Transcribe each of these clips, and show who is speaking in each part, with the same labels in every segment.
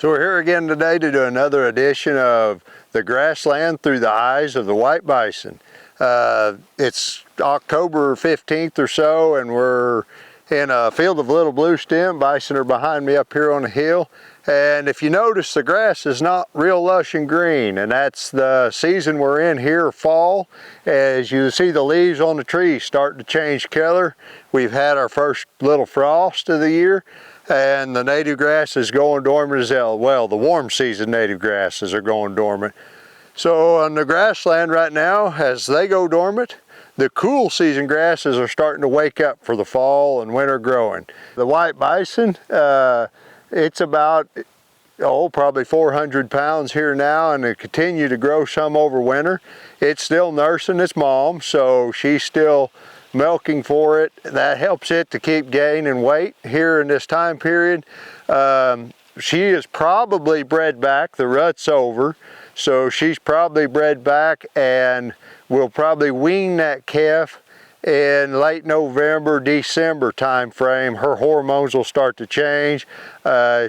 Speaker 1: So we're here again today to do another edition of the grassland through the eyes of the white bison. It's October 15th or so, and we're in a field of little blue stem. Bison are behind me up here on the hill. And if you notice, the grass is not real lush and green, and that's the season we're in here, fall. As you see, the leaves on the trees starting to change color. We've had our first little frost of the year, and the native grass is going dormant as well. The warm season native grasses are going dormant. So on the grassland right now, as they go dormant, the cool season grasses are starting to wake up for the fall and winter growing. The white bison, it's about, probably 400 pounds here now, and it continue to grow some over winter. It's still nursing its mom, so she's still milking for it. That helps it to keep gaining weight here in this time period. She is probably bred back. The rut's over, so she's probably bred back, and we'll probably wean that calf in late November, December time frame. Her hormones will start to change.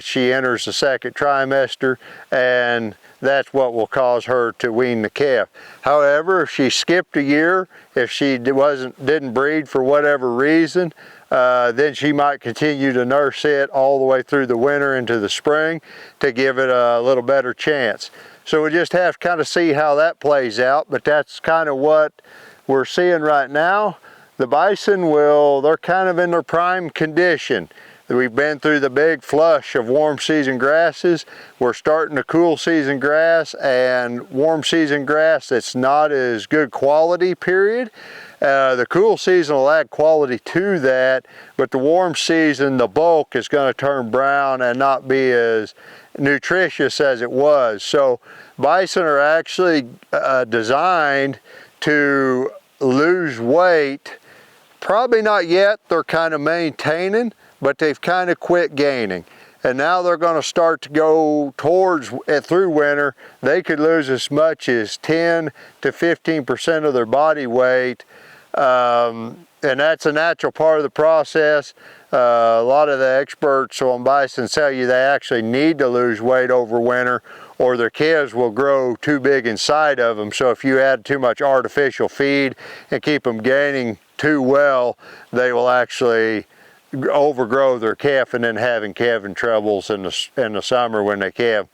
Speaker 1: She enters the second trimester, and that's what will cause her to wean the calf. However, if she skipped a year, if she didn't breed for whatever reason, then she might continue to nurse it all the way through the winter into the spring to give it a little better chance. So we just have to kind of see how that plays out, but that's kind of what we're seeing right now. The bison they're kind of in their prime condition. We've been through the big flush of warm season grasses. We're starting to cool season grass and warm season grass that's not as good quality, period. The cool season will add quality to that, but the warm season, the bulk is going to turn brown and not be as nutritious as it was. So bison are actually designed to lose weight. Probably not yet. They're kind of maintaining, but they've kind of quit gaining. And now they're going to start to go towards, through winter, they could lose as much as 10 to 15% of their body weight. And that's a natural part of the process. A lot of the experts on bison tell you they actually need to lose weight over winter, or their calves will grow too big inside of them. So if you add too much artificial feed and keep them gaining too well, they will actually overgrow their calf and then having calving troubles in the summer when they calve.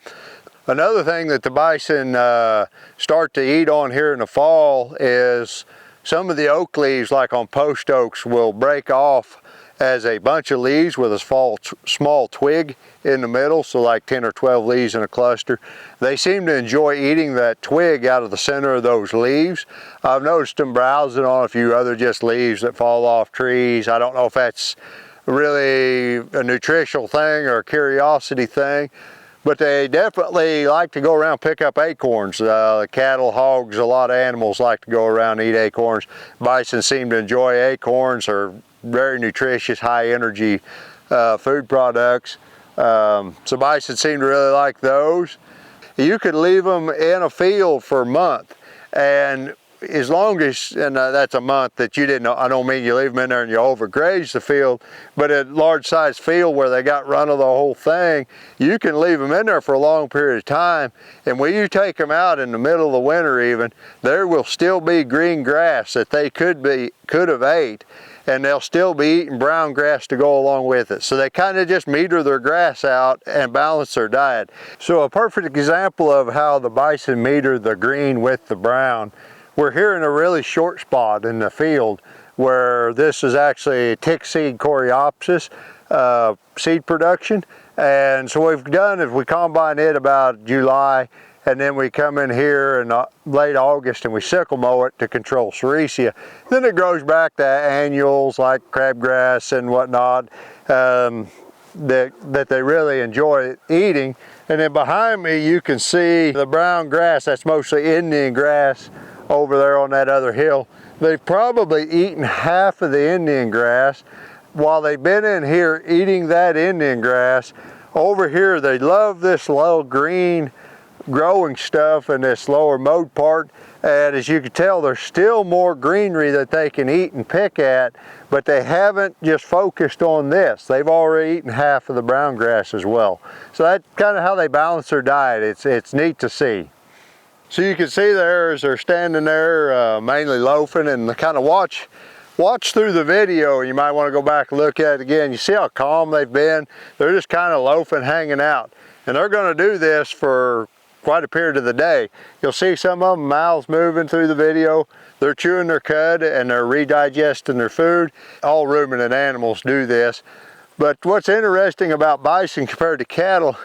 Speaker 1: Another thing that the bison start to eat on here in the fall is some of the oak leaves, like on post oaks, will break off as a bunch of leaves with a small twig in the middle, so like 10 or 12 leaves in a cluster. They seem to enjoy eating that twig out of the center of those leaves. I've noticed them browsing on a few other just leaves that fall off trees. I don't know if that's really a nutritional thing or a curiosity thing, but they definitely like to go around and pick up acorns. Cattle, hogs, a lot of animals like to go around and eat acorns. Bison seem to enjoy acorns. They're very nutritious, high energy food products. So bison seem to really like those. You could leave them in a field for a month, and as long as, and that's a month that you didn't know, I don't mean you leave them in there and you overgraze the field, but a large size field where they got run of the whole thing, you can leave them in there for a long period of time, and when you take them out in the middle of the winter even, there will still be green grass that they could have ate, and they'll still be eating brown grass to go along with it. So they kind of just meter their grass out and balance their diet. So a perfect example of how the bison meter the green with the brown. We're here in a really short spot in the field where this is actually tick seed coreopsis seed production. And so what we've done is we combine it about July, and then we come in here in late August and we sickle mow it to control sericea. Then it grows back to annuals like crabgrass and whatnot that they really enjoy eating. And then behind me you can see the brown grass. That's mostly Indian grass over there on that other hill. They've probably eaten half of the Indian grass. While they've been in here eating that Indian grass, over here they love this little green growing stuff in this lower mode part, and as you can tell, there's still more greenery that they can eat and pick at, but they haven't just focused on this. They've already eaten half of the brown grass as well. So that's kind of how they balance their diet. It's neat to see. So you can see there as they're standing there mainly loafing, and kind of watch through the video. You might want to go back and look at it again. You see how calm they've been? They're just kind of loafing, hanging out. And they're going to do this for quite a period of the day. You'll see some of them mouths moving through the video. They're chewing their cud and they're redigesting their food. All ruminant animals do this. But what's interesting about bison compared to cattle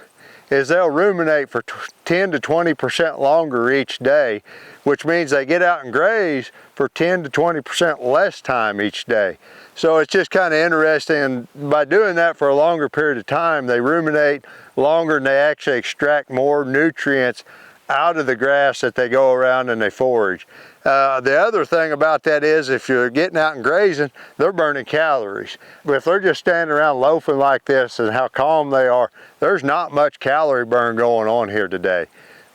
Speaker 1: is they'll ruminate for 10 to 20% longer each day, which means they get out and graze for 10 to 20% less time each day. So it's just kind of interesting. By doing that for a longer period of time, they ruminate longer and they actually extract more nutrients out of the grass that they go around and they forage. The other thing about that is if you're getting out and grazing, they're burning calories. But if they're just standing around loafing like this and how calm they are, there's not much calorie burn going on here today.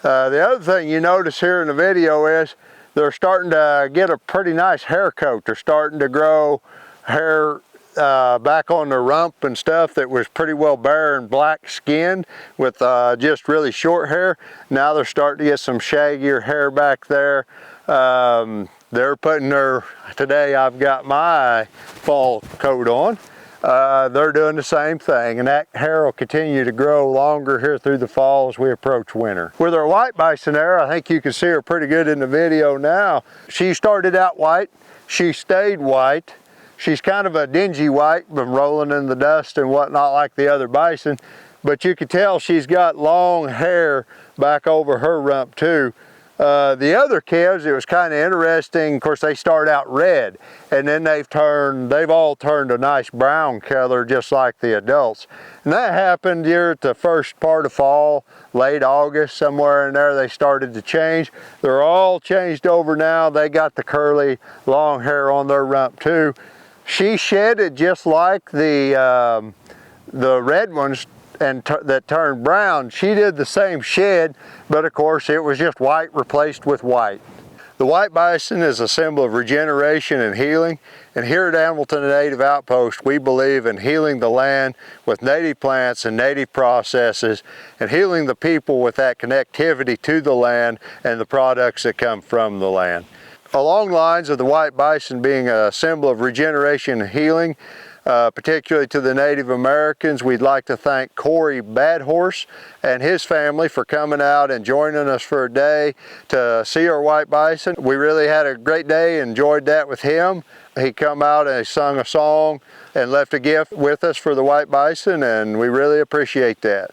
Speaker 1: The other thing you notice here in the video is they're starting to get a pretty nice hair coat. They're starting to grow hair back on their rump and stuff that was pretty well bare and black skinned with just really short hair. Now they're starting to get some shaggier hair back there. They're putting their, today I've got my fall coat on. They're doing the same thing, and that hair will continue to grow longer here through the fall as we approach winter. With our white bison there, I think you can see her pretty good in the video now. She started out white, she stayed white. She's kind of a dingy white, been rolling in the dust and whatnot like the other bison, but you can tell she's got long hair back over her rump too. The other calves, it was kind of interesting. Of course, they start out red, and then they've all turned a nice brown color, just like the adults. And that happened here at the first part of fall, late August, somewhere in there. They started to change. They're all changed over now. They got the curly, long hair on their rump too. She shedded just like the red ones that turned brown. She did the same shed, but of course it was just white replaced with white. The white bison is a symbol of regeneration and healing, and here at Hamilton Native Outpost we believe in healing the land with native plants and native processes, and healing the people with that connectivity to the land and the products that come from the land. Along lines of the white bison being a symbol of regeneration and healing, particularly to the Native Americans, we'd like to thank Corey Badhorse and his family for coming out and joining us for a day to see our white bison. We really had a great day, enjoyed that with him. He come out and he sung a song and left a gift with us for the white bison, and we really appreciate that.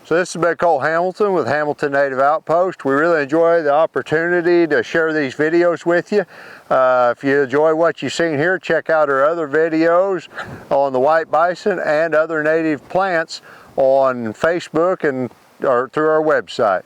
Speaker 1: So this has been Colt Hamilton with Hamilton Native Outpost. We really enjoy the opportunity to share these videos with you. If you enjoy what you've seen here, check out our other videos on the white bison and other native plants on Facebook or through our website.